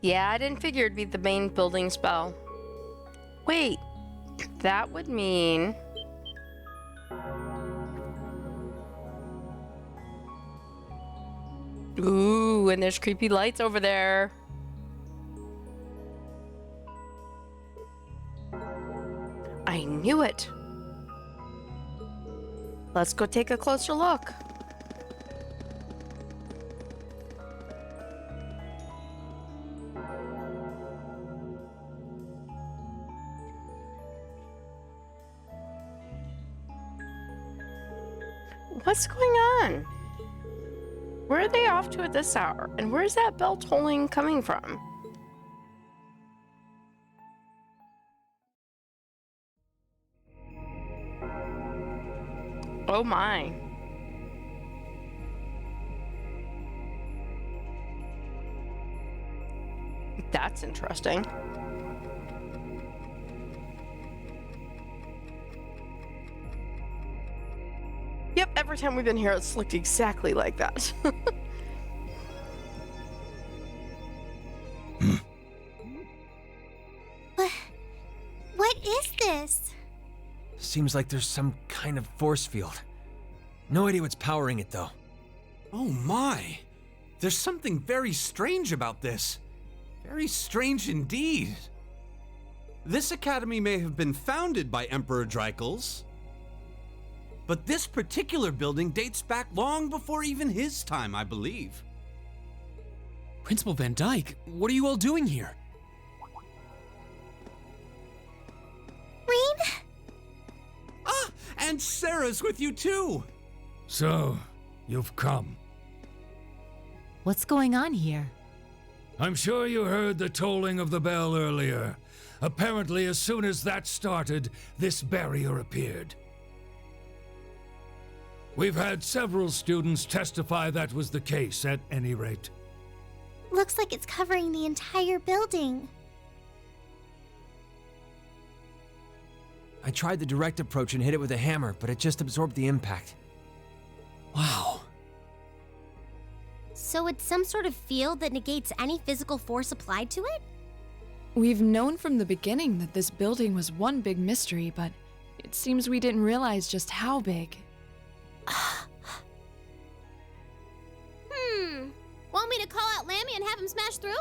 Yeah, I didn't figure it'd be the main building spell. Wait, that would mean... Ooh, and there's creepy lights over there. I knew it. Let's go take a closer look. What's going on? Where are they off to at this hour? And where's that bell tolling coming from? Oh my. That's interesting. Yep, every time we've been here, it's looked exactly like that. What is this? Seems like there's some kind of force field. No idea what's powering it, though. Oh my! There's something very strange about this. Very strange indeed. This academy may have been founded by Emperor Dreikels, but this particular building dates back long before even his time, I believe. Principal Van Dyke, what are you all doing here? Rean? Ah, and Sarah's with you too! So, you've come. What's going on here? I'm sure you heard the tolling of the bell earlier. Apparently, as soon as that started, this barrier appeared. We've had several students testify that was the case, at any rate. Looks like it's covering the entire building. I tried the direct approach and hit it with a hammer, but it just absorbed the impact. Wow. So it's some sort of field that negates any physical force applied to it? We've known from the beginning that this building was one big mystery, but it seems we didn't realize just how big. Want me to call out Lammy and have him smash through?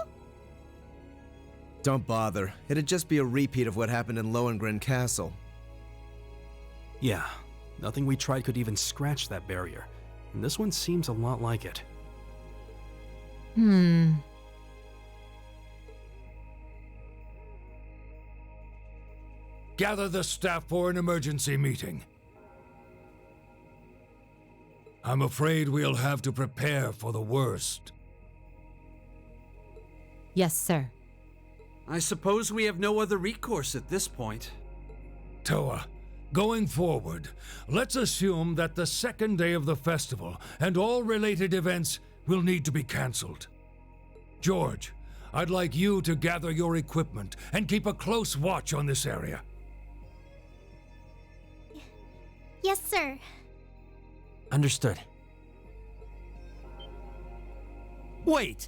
Don't bother. It'd just be a repeat of what happened in Lohengrin Castle. Yeah, nothing we tried could even scratch that barrier, and this one seems a lot like it. Gather the staff for an emergency meeting. I'm afraid we'll have to prepare for the worst. Yes, sir. I suppose we have no other recourse at this point. Toa, going forward, let's assume that the second day of the festival and all related events will need to be cancelled. George, I'd like you to gather your equipment and keep a close watch on this area. Yes, sir. Understood. Wait!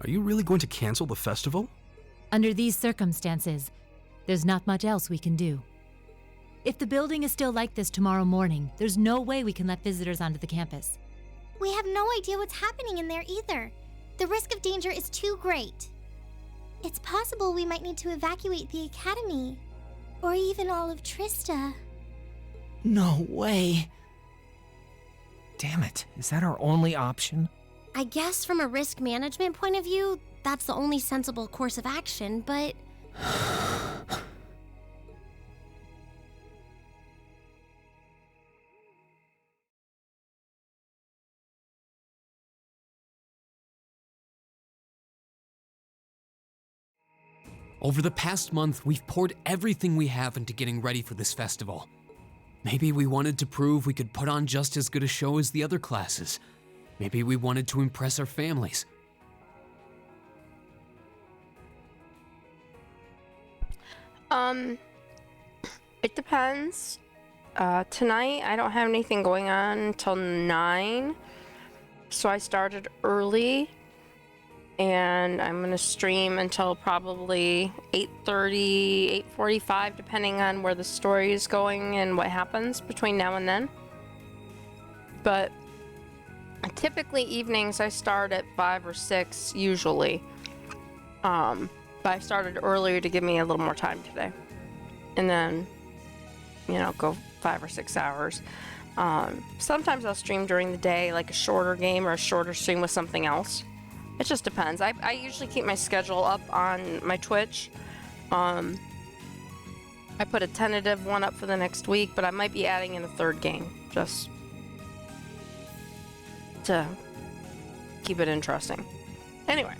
Are you really going to cancel the festival? Under these circumstances, there's not much else we can do. If the building is still like this tomorrow morning, there's no way we can let visitors onto the campus. We have no idea what's happening in there either. The risk of danger is too great. It's possible we might need to evacuate the academy. Or even all of Trista. No way. Damn it, is that our only option? I guess from a risk management point of view, that's the only sensible course of action, but... Over the past month, we've poured everything we have into getting ready for this festival. Maybe we wanted to prove we could put on just as good a show as the other classes. Maybe we wanted to impress our families. It depends. Tonight I don't have anything going on until 9, so I started early. and I'm gonna stream until probably 8:30, 8:45, depending on where the story is going and what happens between now and then. But typically evenings I start at 5 or 6 usually. But I started earlier to give me a little more time today. And then, go 5 or 6 hours. Sometimes I'll stream during the day, like a shorter game or a shorter stream with something else. It just depends. I usually keep my schedule up on my Twitch. I put a tentative one up for the next week, but I might be adding in a third game just to keep it interesting. Anyway.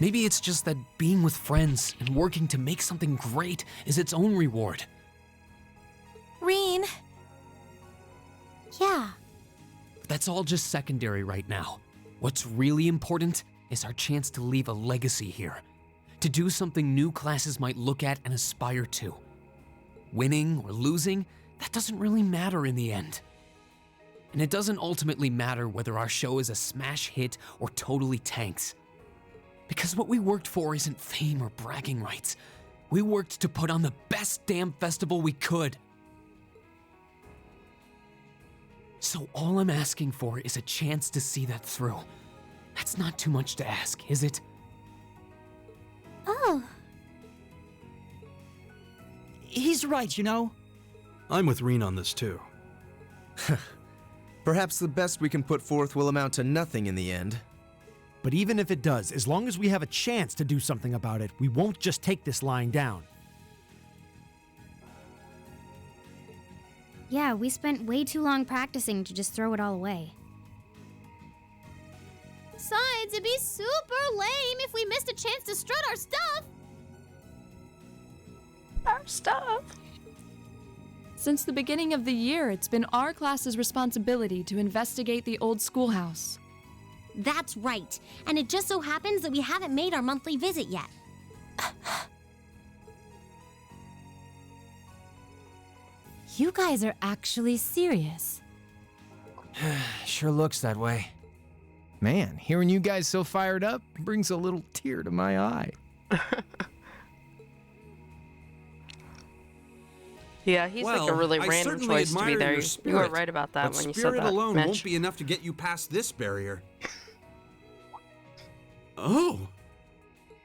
Maybe it's just that being with friends and working to make something great is its own reward. Reen. Yeah. That's all just secondary right now. What's really important is our chance to leave a legacy here. To do something new classes might look at and aspire to. Winning or losing, that doesn't really matter in the end. And it doesn't ultimately matter whether our show is a smash hit or totally tanks. Because what we worked for isn't fame or bragging rights. We worked to put on the best damn festival we could. So all I'm asking for is a chance to see that through. That's not too much to ask, is it? Oh. He's right, I'm with Reen on this too. Perhaps the best we can put forth will amount to nothing in the end. But even if it does, as long as we have a chance to do something about it, we won't just take this lying down. Yeah, we spent way too long practicing to just throw it all away. Besides, it'd be super lame if we missed a chance to strut our stuff. Our stuff? Since the beginning of the year, it's been our class's responsibility to investigate the old schoolhouse. That's right. And it just so happens that we haven't made our monthly visit yet. You guys are actually serious. Sure looks that way. Man, hearing you guys so fired up brings a little tear to my eye. Yeah, he's like a really I random certainly choice to be admire there. your You spirit, were right about that but when you said spirit that, alone Mitch. won't be enough to get you past this barrier. Oh,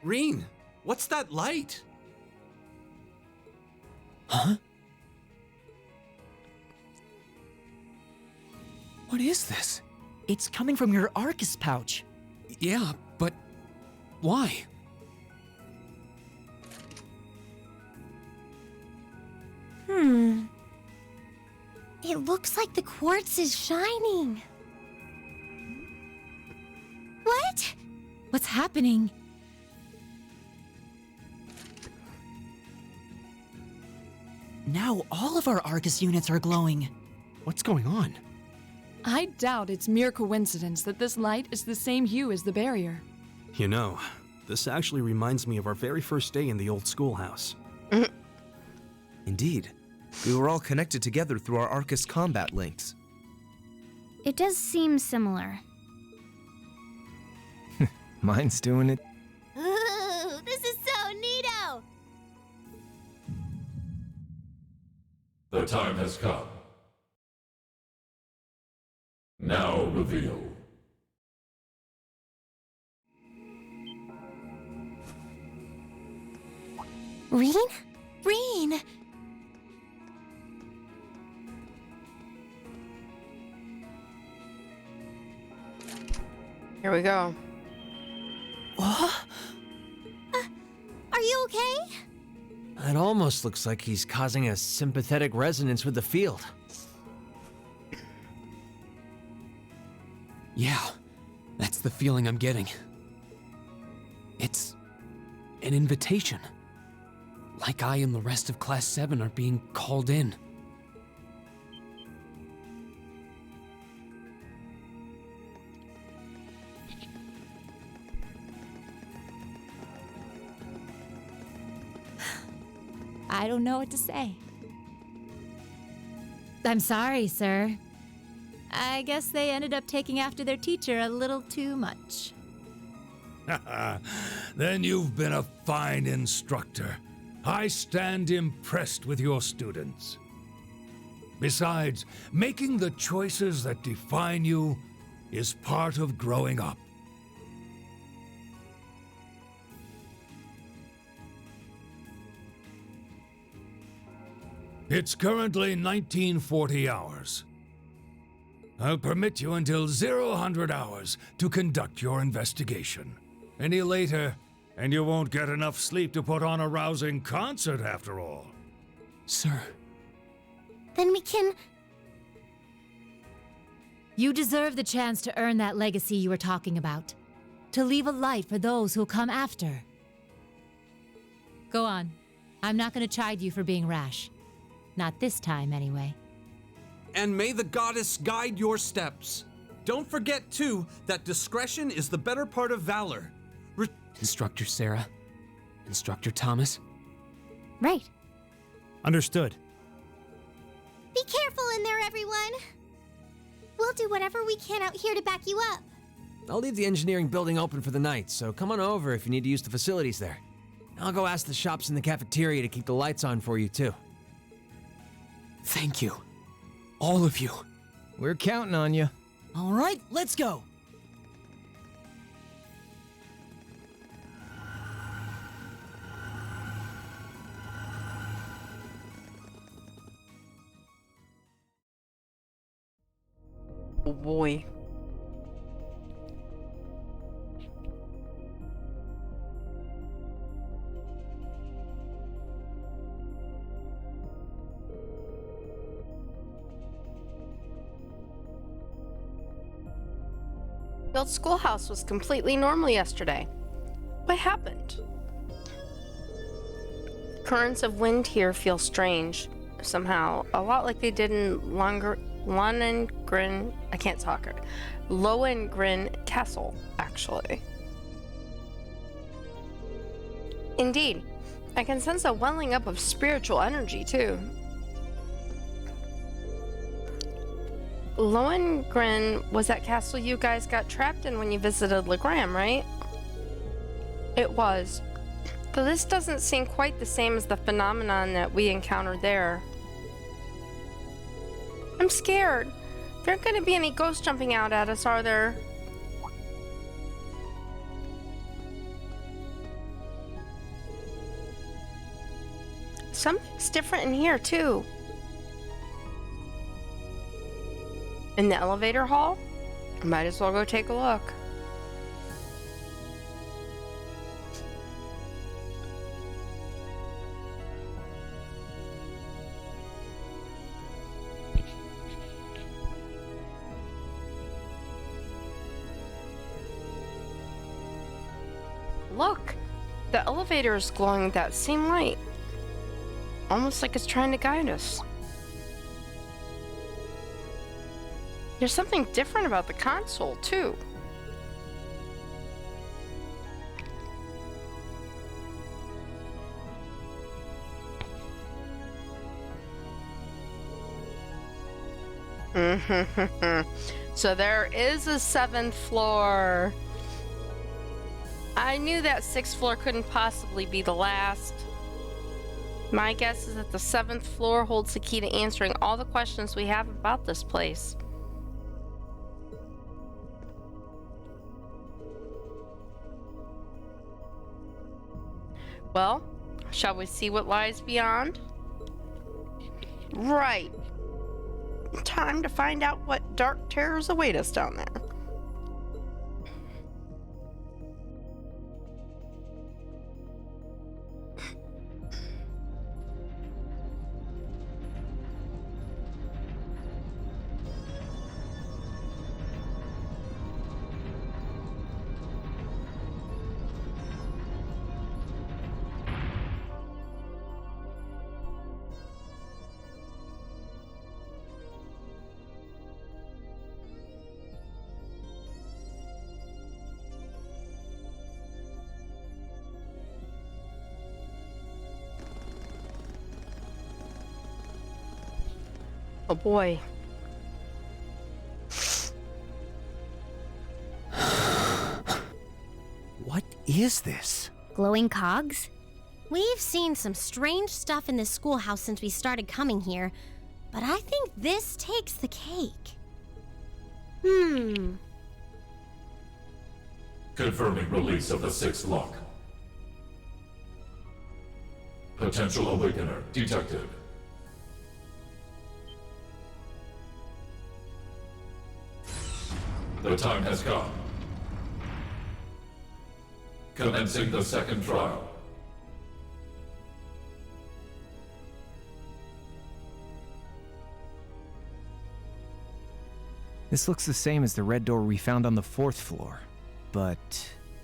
Reen, what's that light? Huh? What is this? It's coming from your Arcus pouch. Yeah, but why? It looks like the quartz is shining. What? What's happening? Now all of our Arcus units are glowing. What's going on? I doubt it's mere coincidence that this light is the same hue as the barrier. This actually reminds me of our very first day in the old schoolhouse. Indeed. We were all connected together through our Arcus combat links. It does seem similar. Mine's doing it. Ooh, this is so neato! The time has come. Now reveal. Reen? Reen! Here we go. What? Are you okay? It almost looks like he's causing a sympathetic resonance with the field. Yeah, that's the feeling I'm getting. It's an invitation. Like I and the rest of Class 7 are being called in. I don't know what to say. I'm sorry, sir. I guess they ended up taking after their teacher a little too much. Then you've been a fine instructor. I stand impressed with your students. Besides, making the choices that define you is part of growing up. It's currently 1940 hours. I'll permit you until 00 hours to conduct your investigation. Any later, and you won't get enough sleep to put on a rousing concert after all. Sir. Then we can... You deserve the chance to earn that legacy you were talking about. To leave a light for those who'll come after. Go on. I'm not going to chide you for being rash. Not this time, anyway. And may the goddess guide your steps. Don't forget, too, that discretion is the better part of valor. Instructor Sarah. Instructor Thomas. Right. Understood. Be careful in there, everyone! We'll do whatever we can out here to back you up. I'll leave the engineering building open for the night, so come on over if you need to use the facilities there. I'll go ask the shops in the cafeteria to keep the lights on for you, too. Thank you. All of you. We're counting on you. All right, let's go. Oh boy. The old schoolhouse was completely normal yesterday. What happened? Currents of wind here feel strange, somehow. A lot like they did in Lohengrin, I can't talk it. Lohengrin Castle, actually. Indeed, I can sense a welling up of spiritual energy, too. Lohengrin was that castle you guys got trapped in when you visited Legram, right? It was. But this doesn't seem quite the same as the phenomenon that we encountered there. I'm scared. There aren't going to be any ghosts jumping out at us, are there? Something's different in here, too. In the elevator hall? Might as well go take a look. Look! The elevator is glowing with that same light. Almost like it's trying to guide us. There's something different about the console, too. So there is a 7th floor. I knew that 6th floor couldn't possibly be the last. My guess is that the 7th floor holds the key to answering all the questions we have about this place. Well, shall we see what lies beyond? Right. Time to find out what dark terrors await us down there. Oh boy. What is this? Glowing cogs? We've seen some strange stuff in this schoolhouse since we started coming here, but I think this takes the cake. Confirming release of the 6th lock. Potential awakener detected. The time has come. Commencing the 2nd trial. This looks the same as the red door we found on the 4th floor, but...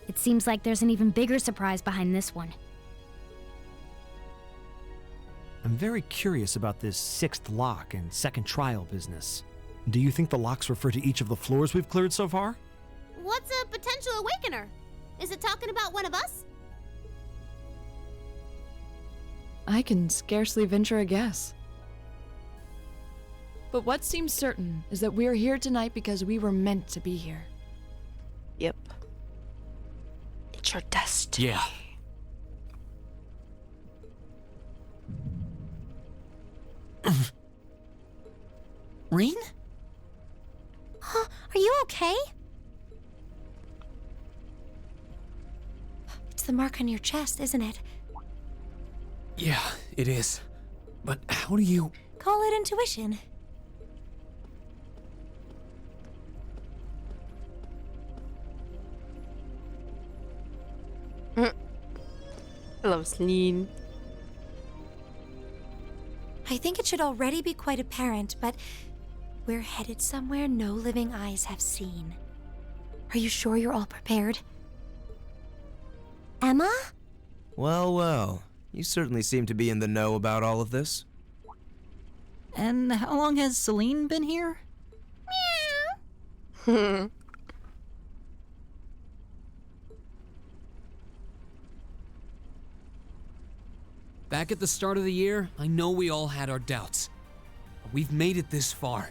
It seems like there's an even bigger surprise behind this one. I'm very curious about this 6th lock and 2nd trial business. Do you think the locks refer to each of the floors we've cleared so far? What's a potential awakener? Is it talking about one of us? I can scarcely venture a guess. But what seems certain is that we're here tonight because we were meant to be here. Yep. It's your destiny. Yeah. Reen? Huh? Are you okay? It's the mark on your chest, isn't it? Yeah, it is. But how do you... Call it intuition. I love Celine. I think it should already be quite apparent, but we're headed somewhere no living eyes have seen. Are you sure you're all prepared? Emma? Well, well. You certainly seem to be in the know about all of this. And how long has Celine been here? Meow. Back at the start of the year, I know we all had our doubts. But we've made it this far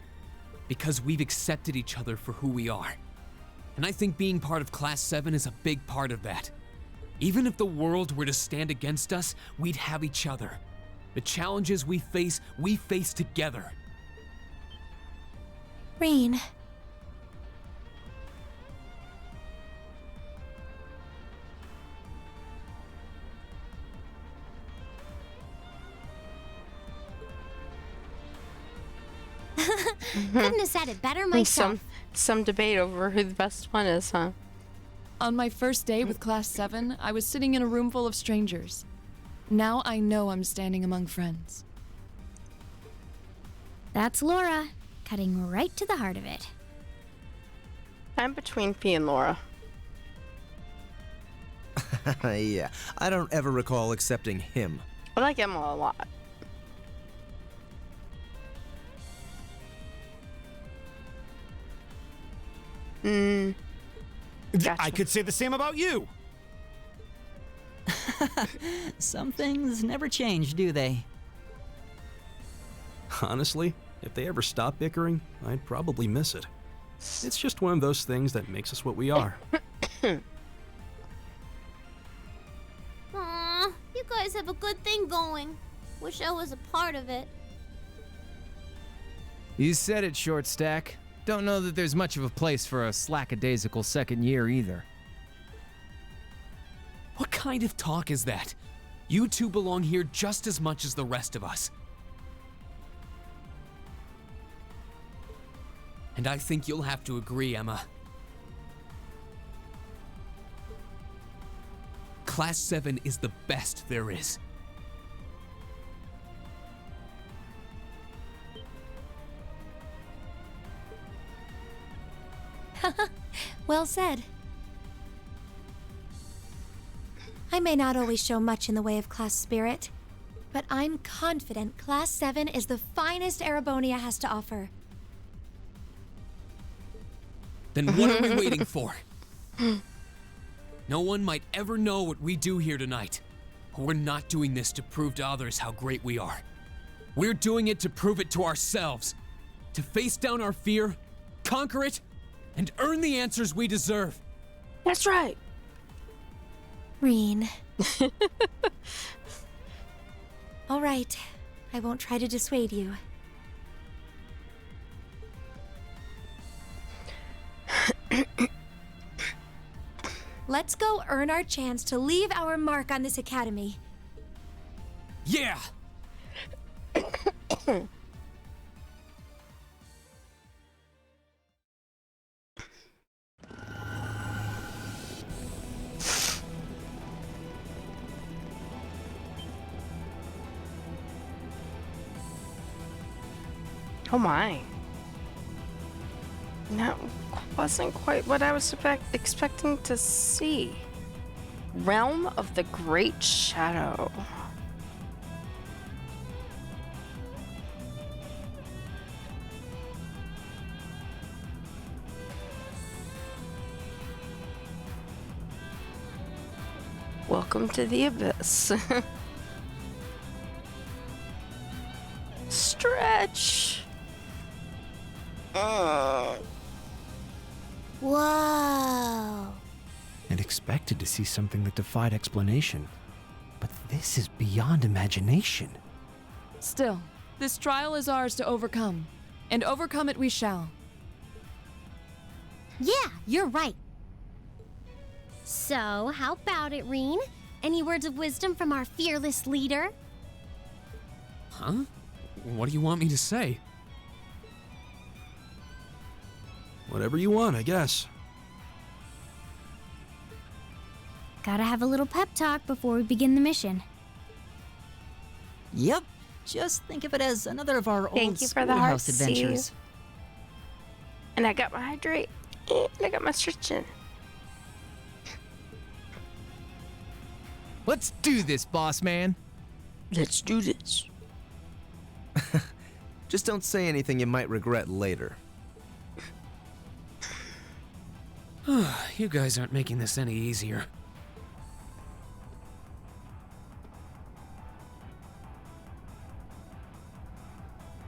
because we've accepted each other for who we are. And I think being part of Class 7 is a big part of that. Even if the world were to stand against us, we'd have each other. The challenges we face together. Reen. Couldn't have said it better myself. Some debate over who the best one is, huh? On my first day with Class 7, I was sitting in a room full of strangers. Now I know I'm standing among friends. That's Laura, cutting right to the heart of it. I'm between Fee and Laura. Yeah, I don't ever recall accepting him. I like Emma a lot. Gotcha. I could say the same about you. Some things never change, do they? Honestly, if they ever stop bickering, I'd probably miss it. It's just one of those things that makes us what we are. Aw, you guys have a good thing going. Wish I was a part of it. You said it, Short Stack. Don't know that there's much of a place for a slackadaisical second year either. What kind of talk is that? You two belong here just as much as the rest of us. And I think you'll have to agree, Emma. Class 7 is the best there is. Well said. I may not always show much in the way of class spirit, but I'm confident Class 7 is the finest Erebonia has to offer. Then what are we waiting for? No one might ever know what we do here tonight. But we're not doing this to prove to others how great we are. We're doing it to prove it to ourselves. To face down our fear, conquer it, and earn the answers we deserve. That's right. Reen. All right. I won't try to dissuade you. Let's go earn our chance to leave our mark on this academy. Yeah! Oh my. That wasn't quite what I was expecting to see. Realm of the Great Shadow. Welcome to the Abyss. Stretch. Whoa. I'd expected to see something that defied explanation, but this is beyond imagination. Still, this trial is ours to overcome, and overcome it we shall. Yeah, you're right. So, how about it, Reen? Any words of wisdom from our fearless leader? Huh? What do you want me to say? Whatever you want, I guess. Gotta have a little pep talk before we begin the mission. Yep. Just think of it as another of our Thank old you for the heart, Schoolhouse adventures. Steve. And I got my hydrate. And I got my stretching. Let's do this, boss man. Let's do this. Just don't say anything you might regret later. You guys aren't making this any easier.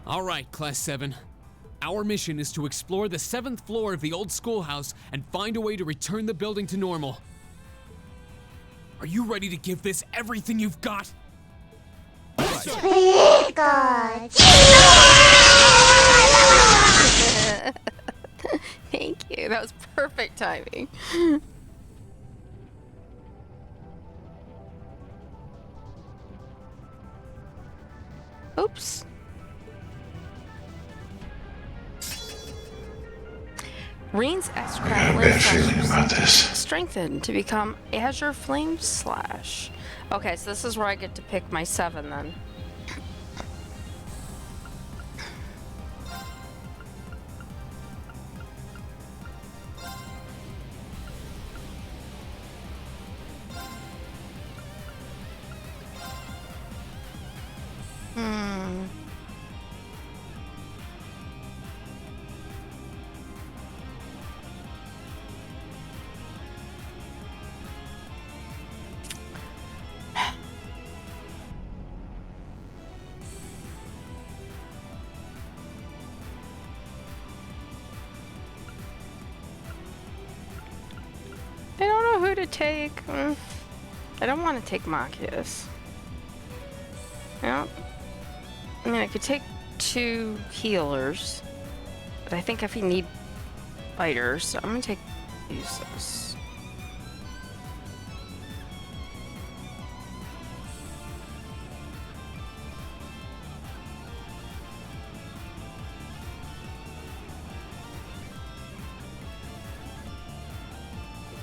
All right, Class 7. Our mission is to explore the 7th floor of the old schoolhouse and find a way to return the building to normal. Are you ready to give this everything you've got? Thank you. That was perfect timing. Oops. Reen's X-Craft Flame Slash strengthened to become Azure Flame Slash. Okay, so this is where I get to pick my 7 then. I don't know who to take. I don't want to take Machias. I mean, I could take 2 healers, but I think if you need fighters, so I'm gonna take Usos.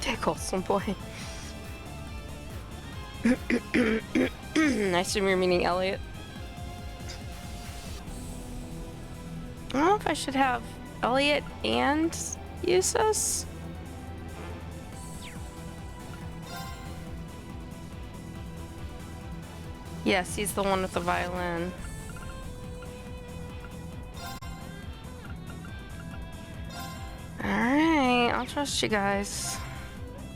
Take Olsen boy. I assume you're meaning Elliot. I don't know if I should have Elliot and Usos. Yes, he's the one with the violin. Alright, I'll trust you guys.